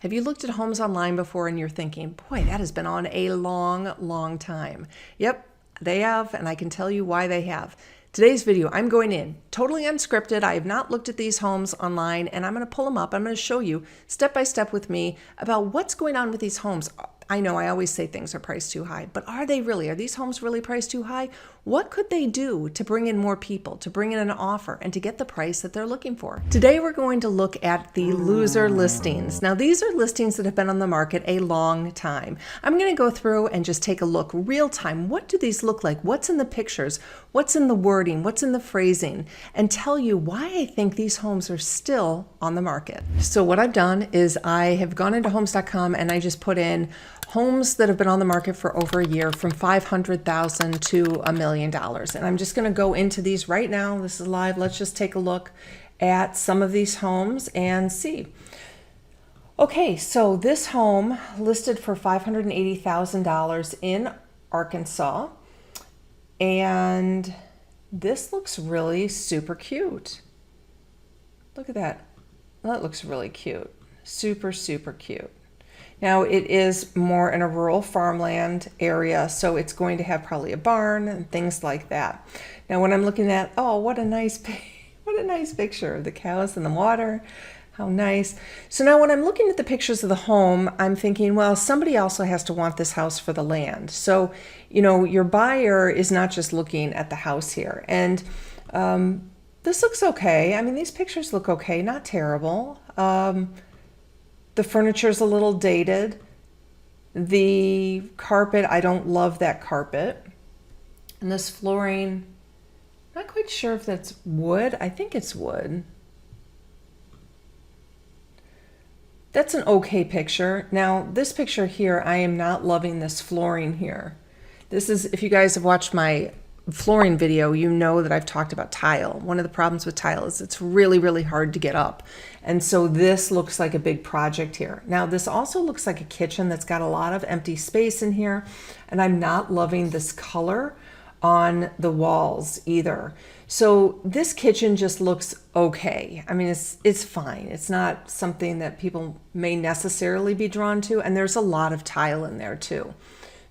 Have you looked at homes online before and you're thinking, boy, that has been on a long, long time? Yep, they have, and I can tell you why they have. Today's video, I'm going in totally unscripted. I have not looked at these homes online, and I'm going to pull them up. I'm going to show you step by step with me about what's going on with these homes. I know I always say things are priced too high, but are they really? Are these homes really priced too high? What could they do to bring in more people, to bring in an offer, and to get the price that they're looking for? Today, we're going to look at the loser listings. Now, these are listings that have been on the market a long time. I'm going to go through and just take a look real time. What do these look like? What's in the pictures? What's in the wording? What's in the phrasing? And tell you why I think these homes are still on the market. So what I've done is I have gone into homes.com and I just put in homes that have been on the market for over a year from $500,000 to $1 million. And I'm just going to go into these right now. This is live. Let's just take a look at some of these homes and see. Okay, so this home listed for $580,000 in Arkansas. And this looks really super cute. Look at that. That looks really cute. Super, super cute. Now it is more in a rural farmland area, so it's going to have probably a barn and things like that. Now when I'm looking at, oh, what a nice picture of the cows and the water. How nice. So now when I'm looking at the pictures of the home, I'm thinking, well, somebody also has to want this house for the land. So, you know, your buyer is not just looking at the house here. And this looks okay. I mean, these pictures look okay, not terrible. The furniture's a little dated. The carpet, I don't love that carpet. And this flooring, not quite sure if that's wood. I think it's wood. That's an okay picture. Now, this picture here, I am not loving this flooring here. This is, if you guys have watched my flooring video, you know that I've talked about tile. One of the problems with tile is it's really, really hard to get up. And so this looks like a big project here. Now, this also looks like a kitchen that's got a lot of empty space in here. And I'm not loving this color on the walls either. So this kitchen just looks okay. I mean, it's fine. It's not something that people may necessarily be drawn to. And there's a lot of tile in there too.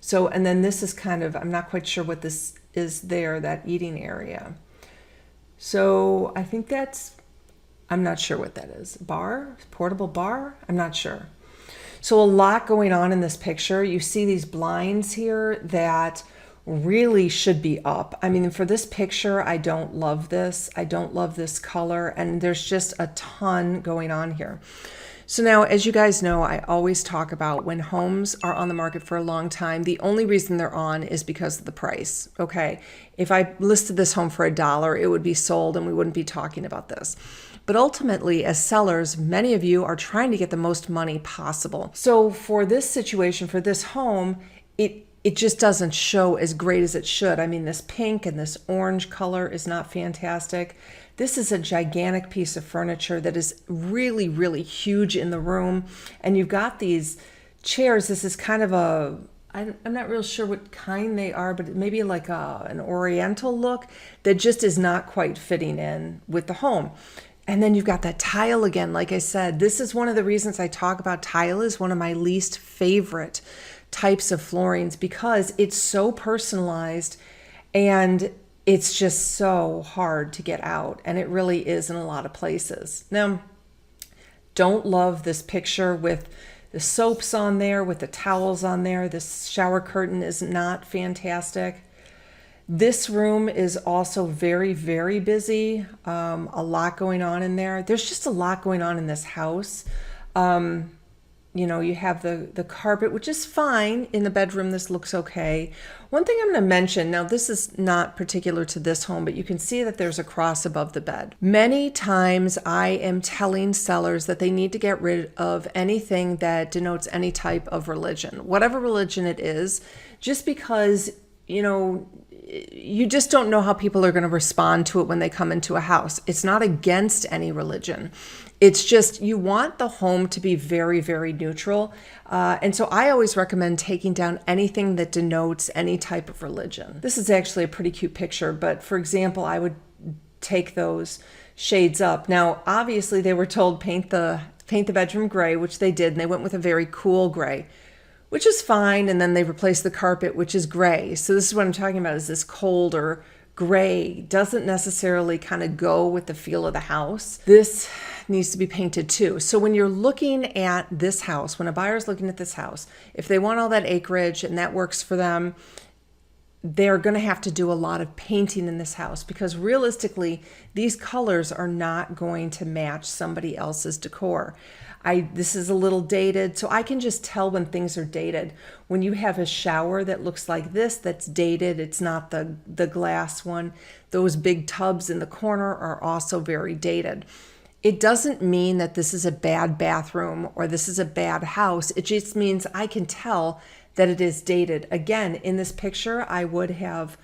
So, and then this is kind of, I'm not quite sure what this is there, that eating area. So I think that's, I'm not sure what that is. Bar? Portable bar? I'm not sure. So a lot going on in this picture. You see these blinds here that really should be up. I mean, for this picture, I don't love this. I don't love this color, and there's just a ton going on here. So now, as you guys know, I always talk about when homes are on the market for a long time, the only reason they're on is because of the price, okay? If I listed this home for $1, it would be sold and we wouldn't be talking about this. But ultimately, as sellers, many of you are trying to get the most money possible. So for this situation, for this home, it just doesn't show as great as it should. I mean, this pink and this orange color is not fantastic. This is a gigantic piece of furniture that is really, really huge in the room. And you've got these chairs. This is kind of a, I'm not real sure what kind they are, but maybe like an oriental look that just is not quite fitting in with the home. And then you've got that tile again. Like I said, this is one of the reasons I talk about tile is one of my least favorite types of floorings because it's so personalized and it's just so hard to get out, and it really is in a lot of places. Now, don't love this picture with the soaps on there, with the towels on there. This shower curtain is not fantastic. This room is also very, very busy. A lot going on in there. There's just a lot going on in this house. You know, you have the carpet, which is fine. In the bedroom, this looks okay. One thing I'm going to mention, now this is not particular to this home, but you can see that there's a cross above the bed. Many times I am telling sellers that they need to get rid of anything that denotes any type of religion, whatever religion it is, just because, you know, you just don't know how people are going to respond to it when they come into a house. It's not against any religion. It's just you want the home to be very, very neutral. And so I always recommend taking down anything that denotes any type of religion. This is actually a pretty cute picture, but for example, I would take those shades up. Now, obviously they were told paint the paint the bedroom gray, which they did, and they went with a very cool gray, which is fine. And then they replaced the carpet, which is gray. So this is what I'm talking about, is this colder gray doesn't necessarily kind of go with the feel of the house. This needs to be painted too. So when you're looking at this house, when a buyer's looking at this house, if they want all that acreage and that works for them, they're going to have to do a lot of painting in this house, because realistically, these colors are not going to match somebody else's decor. This is a little dated, so I can just tell when things are dated. When you have a shower that looks like this, that's dated, it's not the glass one. Those big tubs in the corner are also very dated. It doesn't mean that this is a bad bathroom or this is a bad house. It just means I can tell that it is dated. Again, in this picture, I would have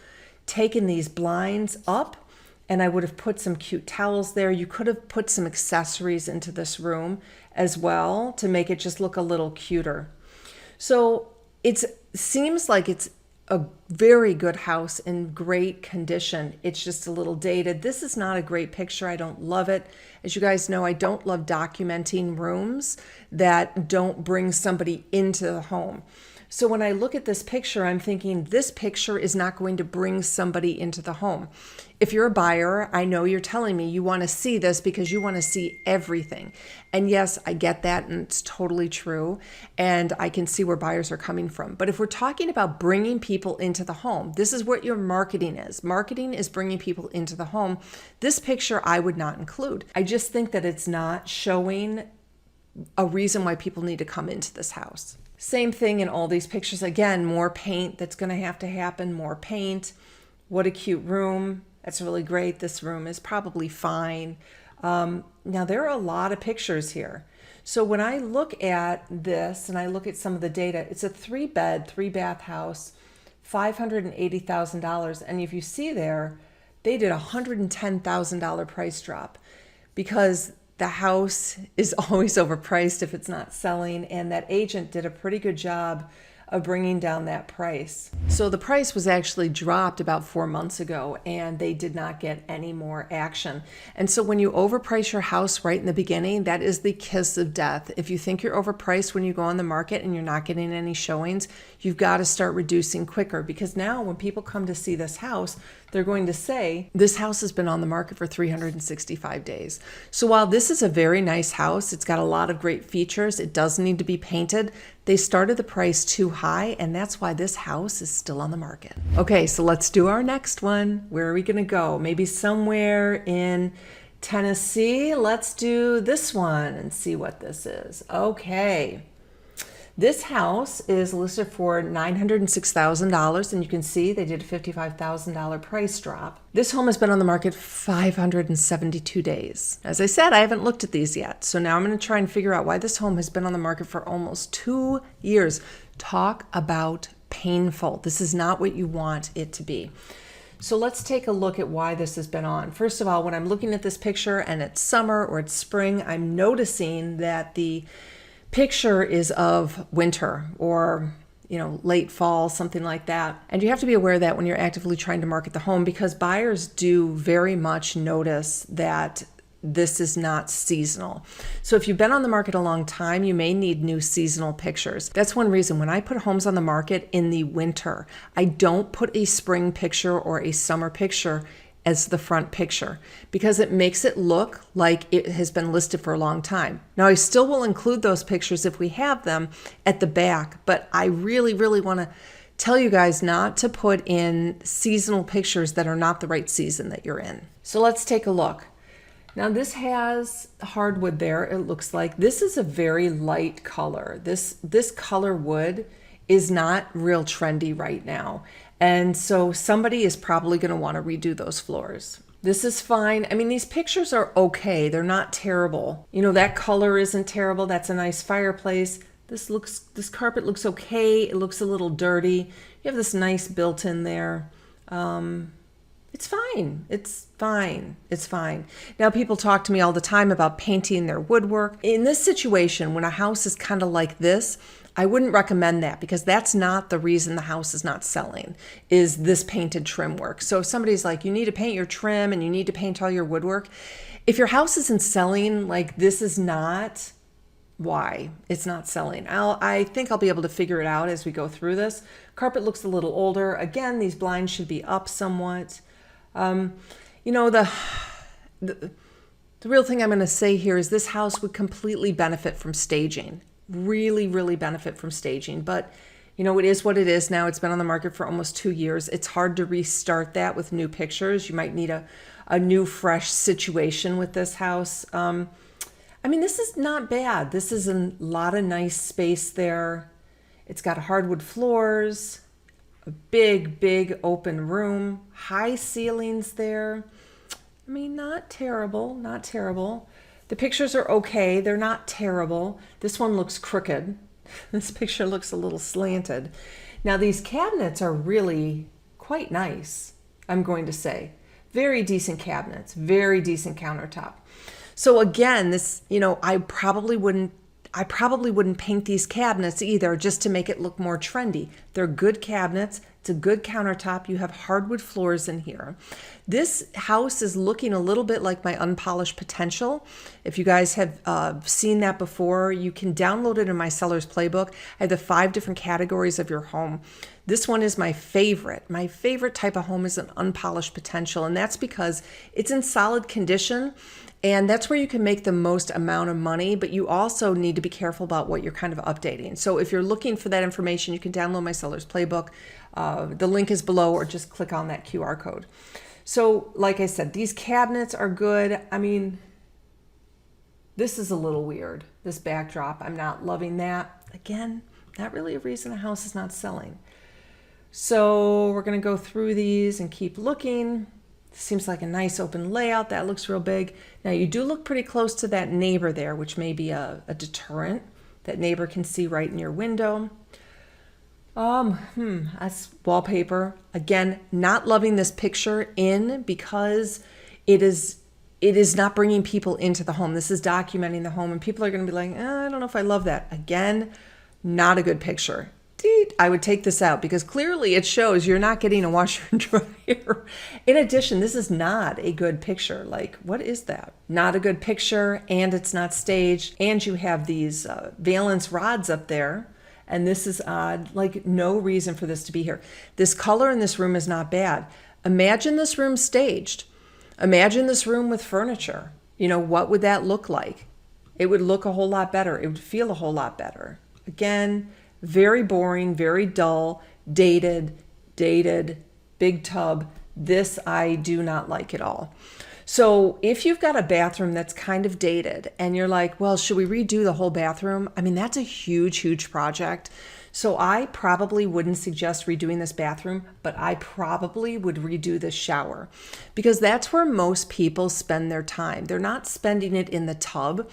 taken these blinds up and I would have put some cute towels there. You could have put some accessories into this room as well to make it just look a little cuter. So it seems like it's a very good house in great condition. It's just a little dated. This is not a great picture. I don't love it. As you guys know, I don't love documenting rooms that don't bring somebody into the home. So when I look at this picture, I'm thinking this picture is not going to bring somebody into the home. If you're a buyer, I know you're telling me you want to see this because you want to see everything. And yes, I get that, and it's totally true. And I can see where buyers are coming from. But if we're talking about bringing people into the home, this is what your marketing is. Marketing is bringing people into the home. This picture I would not include. I just think that it's not showing a reason why people need to come into this house. Same thing in all these pictures. Again, more paint that's going to happen, more paint. What a cute room. That's really great. This room is probably fine. Now, there are a lot of pictures here. So when I look at this and I look at some of the data, it's a 3-bed, 3-bath house, $580,000. And if you see there, they did a $110,000 price drop because the house is always overpriced if it's not selling, and that agent did a pretty good job of bringing down that price. So the price was actually dropped about 4 months ago, and they did not get any more action. And so when you overprice your house right in the beginning, that is the kiss of death. If you think you're overpriced when you go on the market and you're not getting any showings, you've got to start reducing quicker, because now when people come to see this house, they're going to say, this house has been on the market for 365 days. So while this is a very nice house, it's got a lot of great features, it does need to be painted, they started the price too high, and that's why this house is still on the market. Okay, so let's do our next one. Where are we gonna go? Maybe somewhere in Tennessee. Let's do this one and see what this is. Okay. This house is listed for $906,000, and you can see they did a $55,000 price drop. This home has been on the market 572 days. As I said, I haven't looked at these yet, so now I'm going to try and figure out why this home has been on the market for almost 2 years. Talk about painful. This is not what you want it to be. So let's take a look at why this has been on. First of all, when I'm looking at this picture and it's summer or it's spring, I'm noticing that the picture is of winter or late fall, something like that. And you have to be aware of that when you're actively trying to market the home, because buyers do very much notice that this is not seasonal. So if you've been on the market a long time, you may need new seasonal pictures. That's one reason when I put homes on the market in the winter, I don't put a spring picture or a summer picture as the front picture, because it makes it look like it has been listed for a long time. Now, I still will include those pictures if we have them at the back, but I really, really want to tell you guys not to put in seasonal pictures that are not the right season that you're in. So let's take a look. Now this has hardwood there. It looks like this is a very light color. This color wood is not real trendy right now. And so somebody is probably going to want to redo those floors. This is fine. I mean, these pictures are okay. They're not terrible. That color isn't terrible. That's a nice fireplace. This carpet looks okay. It looks a little dirty. You have this nice built-in there. It's fine. It's fine. It's fine. Now, people talk to me all the time about painting their woodwork. In this situation, when a house is kind of like this, I wouldn't recommend that, because that's not the reason the house is not selling, is this painted trim work. So if somebody's like, you need to paint your trim and you need to paint all your woodwork, if your house isn't selling, like, this is not why it's not selling. I think I'll be able to figure it out as we go through this. Carpet looks a little older. Again, these blinds should be up somewhat. You know, the real thing I'm going to say here is this house would completely benefit from staging. Really, really benefit from staging. But, you know, it is what it is now. It's been on the market for almost 2 years. It's hard to restart that with new pictures. You might need a new, fresh situation with this house. I mean, this is not bad. This is a lot of nice space there. It's got hardwood floors, a big, big open room, high ceilings there. I mean, not terrible, not terrible. The pictures are okay. They're not terrible. This one looks crooked. This picture looks a little slanted. Now, these cabinets are really quite nice, I'm going to say. Very decent cabinets, very decent countertop. So again, this, you know, I probably wouldn't paint these cabinets either just to make it look more trendy. They're good cabinets. It's a good countertop. You have hardwood floors in here. This house is looking a little bit like my unpolished potential. If you guys have seen that before, you can download it in my seller's playbook. I have the 5 different categories of your home. This one is my favorite. My favorite type of home is an unpolished potential, and that's because it's in solid condition. And that's where you can make the most amount of money, but you also need to be careful about what you're kind of updating. So if you're looking for that information, you can download my seller's playbook. The link is below, or just click on that QR code. So like I said, these cabinets are good. I mean, this is a little weird, this backdrop. I'm not loving that. Again, not really a reason a house is not selling. So we're gonna go through these and keep looking. Seems like a nice open layout. That looks real big. Now you do look pretty close to that neighbor there, which may be a deterrent. That neighbor can see right in your window. That's wallpaper. Again, not loving this picture in because it is not bringing people into the home. This is documenting the home, and people are going to be like, I don't know if I love that. Again, not a good picture. I would take this out because clearly it shows you're not getting a washer and dryer. In addition, this is not a good picture. Like, what is that? Not a good picture, and it's not staged, and you have these valence rods up there, and this is odd. Like, no reason for this to be here. This color in this room is not bad. Imagine this room staged. Imagine this room with furniture. You know, what would that look like? It would look a whole lot better. It would feel a whole lot better. Again, very boring, very dull, dated, big tub. This I do not like at all. So if you've got a bathroom that's kind of dated and you're like, well, should we redo the whole bathroom? I mean, that's a huge, huge project. So I probably wouldn't suggest redoing this bathroom, but I probably would redo this shower because that's where most people spend their time. They're not spending it in the tub.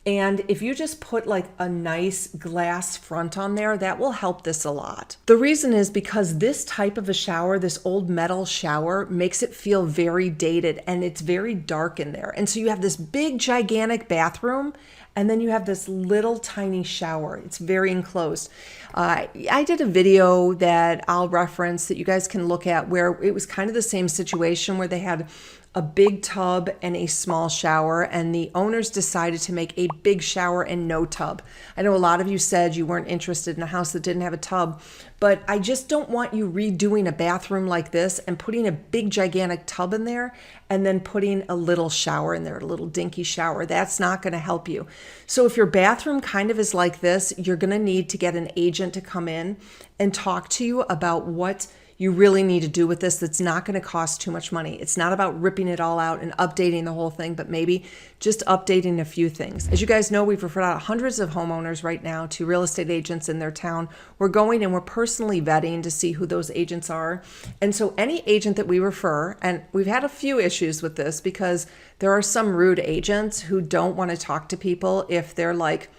And if you just put like a nice glass front on there, that will help this a lot. The reason is because this type of a shower, this old metal shower, makes it feel very dated and it's very dark in there. And so you have this big, gigantic bathroom, and then you have this little tiny shower. It's very enclosed. I did a video that I'll reference that you guys can look at where it was kind of the same situation where they had a big tub and a small shower, and the owners decided to make a big shower and no tub. I know a lot of you said you weren't interested in a house that didn't have a tub, but I just don't want you redoing a bathroom like this and putting a big gigantic tub in there and then putting a little shower in there, a little dinky shower. That's not going to help you. So if your bathroom kind of is like this, you're going to need to get an agent to come in and talk to you about what you really need to do with this that's not going to cost too much money. It's not about ripping it all out and updating the whole thing, but maybe just updating a few things. As you guys know, we've referred out hundreds of homeowners right now to real estate agents in their town. We're going and we're personally vetting to see who those agents are. And so any agent that we refer, and we've had a few issues with this because there are some rude agents who don't want to talk to people if they're like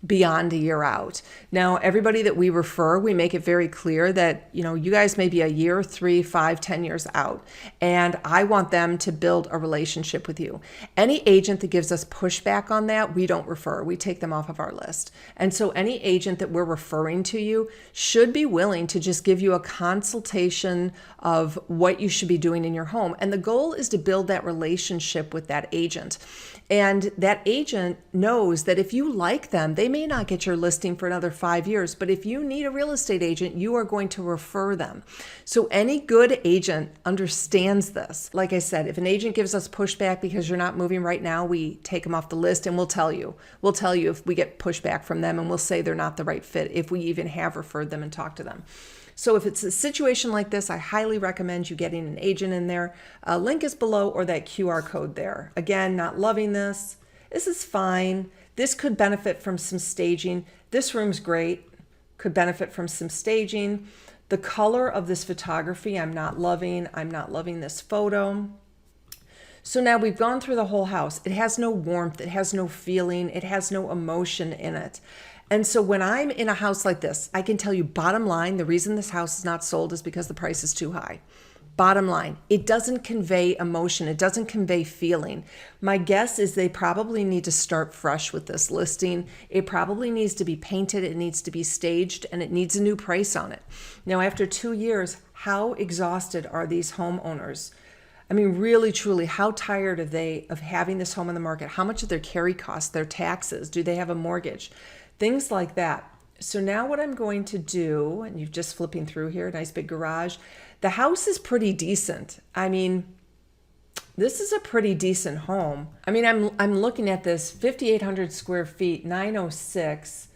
beyond a year out. Now, everybody that we refer, we make it very clear that, you guys may be a year, 3, 5, 10 years out, and I want them to build a relationship with you. Any agent that gives us pushback on that, we don't refer. We take them off of our list. And so any agent that we're referring to you should be willing to just give you a consultation of what you should be doing in your home. And the goal is to build that relationship with that agent. And that agent knows that if you like them, they may not get your listing for another 5 years, but if you need a real estate agent, you are going to refer them. So any good agent understands this. Like I said, if an agent gives us pushback because you're not moving right now, we take them off the list and we'll tell you. We'll tell you if we get pushback from them, and we'll say they're not the right fit if we even have referred them and talked to them. So if it's a situation like this, I highly recommend you getting an agent in there. Link is below, or that QR code there. Again, not loving this. This is fine. This could benefit from some staging. This room's great. Could benefit from some staging. The color of this photography, I'm not loving. I'm not loving this photo. So now we've gone through the whole house. It has no warmth. It has no feeling. It has no emotion in it. And so when I'm in a house like this, I can tell you bottom line, the reason this house is not sold is because the price is too high. Bottom line, it doesn't convey emotion. It doesn't convey feeling. My guess is they probably need to start fresh with this listing. It probably needs to be painted. It needs to be staged, and it needs a new price on it. Now, after 2 years, how exhausted are these homeowners? I mean, really, truly, how tired are they of having this home on the market? How much of their carry costs, their taxes? Do they have a mortgage? Things like that. So now what I'm going to do, and you're just flipping through here, nice big garage. The house is pretty decent. I mean, this is a pretty decent home. I mean, I'm looking at this 5,800 square feet, 906.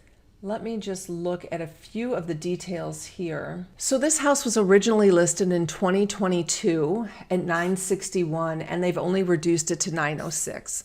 Let me just look at a few of the details here. So this house was originally listed in 2022 at 961, and they've only reduced it to 906.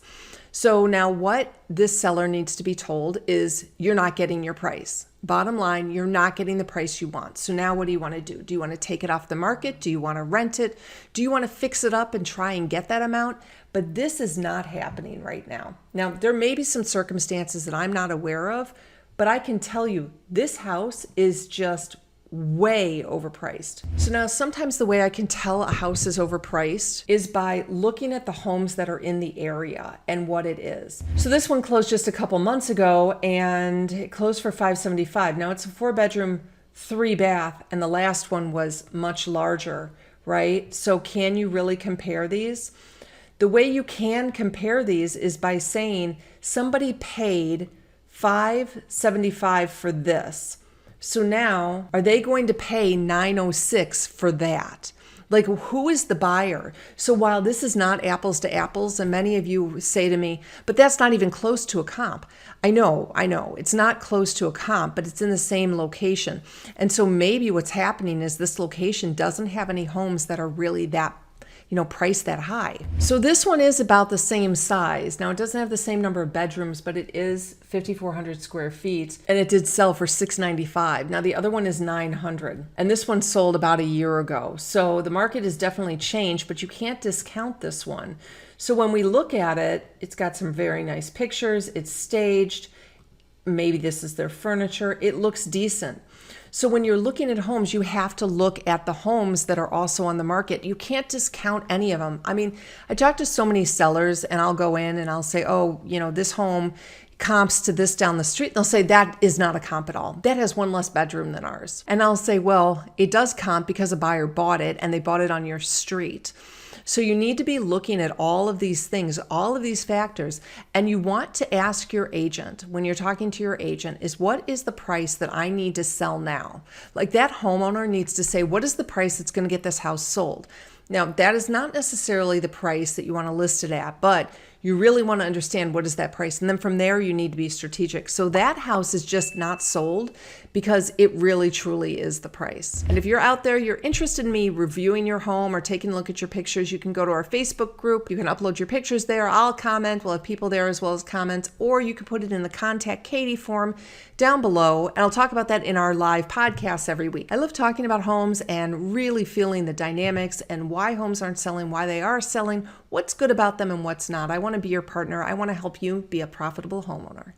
So now what this seller needs to be told is you're not getting your price. Bottom line, you're not getting the price you want. So now what do you want to do? Do you want to take it off the market? Do you want to rent it? Do you want to fix it up and try and get that amount? But this is not happening right now. Now, there may be some circumstances that I'm not aware of, but I can tell you this house is just way overpriced. So now sometimes the way I can tell a house is overpriced is by looking at the homes that are in the area and what it is. So this one closed just a couple months ago, and it closed for $575. Now it's a 4-bedroom, 3-bath, and the last one was much larger, right? So can you really compare these? The way you can compare these is by saying somebody paid $575 for this. So now, are they going to pay $906 for that? Like, who is the buyer? So while this is not apples to apples, and many of you say to me, but that's not even close to a comp. I know, it's not close to a comp, but it's in the same location. And so maybe what's happening is this location doesn't have any homes that are really that priced that high. So this one is about the same size. Now it doesn't have the same number of bedrooms, but it is 5,400 square feet, and it did sell for $695. Now the other one is $900, and this one sold about a year ago. So the market has definitely changed, but you can't discount this one. So when we look at it, it's got some very nice pictures. It's staged. Maybe this is their furniture. It looks decent. So when you're looking at homes, you have to look at the homes that are also on the market. You can't discount any of them. I mean, I talk to so many sellers, and I'll go in and I'll say, oh, this home comps to this down the street. And they'll say that is not a comp at all. That has one less bedroom than ours. And I'll say, well, it does comp because a buyer bought it and they bought it on your street. So you need to be looking at all of these things, all of these factors, and you want to ask your agent, when you're talking to your agent, is what is the price that I need to sell now? Like that homeowner needs to say, what is the price that's going to get this house sold? Now, that is not necessarily the price that you want to list it at, but you really want to understand what is that price. And then from there, you need to be strategic. So that house is just not sold because it really, truly is the price. And if you're out there, you're interested in me reviewing your home or taking a look at your pictures, you can go to our Facebook group. You can upload your pictures there. I'll comment. We'll have people there as well as comments. Or you can put it in the Contact Katie form down below. And I'll talk about that in our live podcasts every week. I love talking about homes and really feeling the dynamics and why homes aren't selling, why they are selling, what's good about them and what's not. I want to be your partner. I want to help you be a profitable homeowner.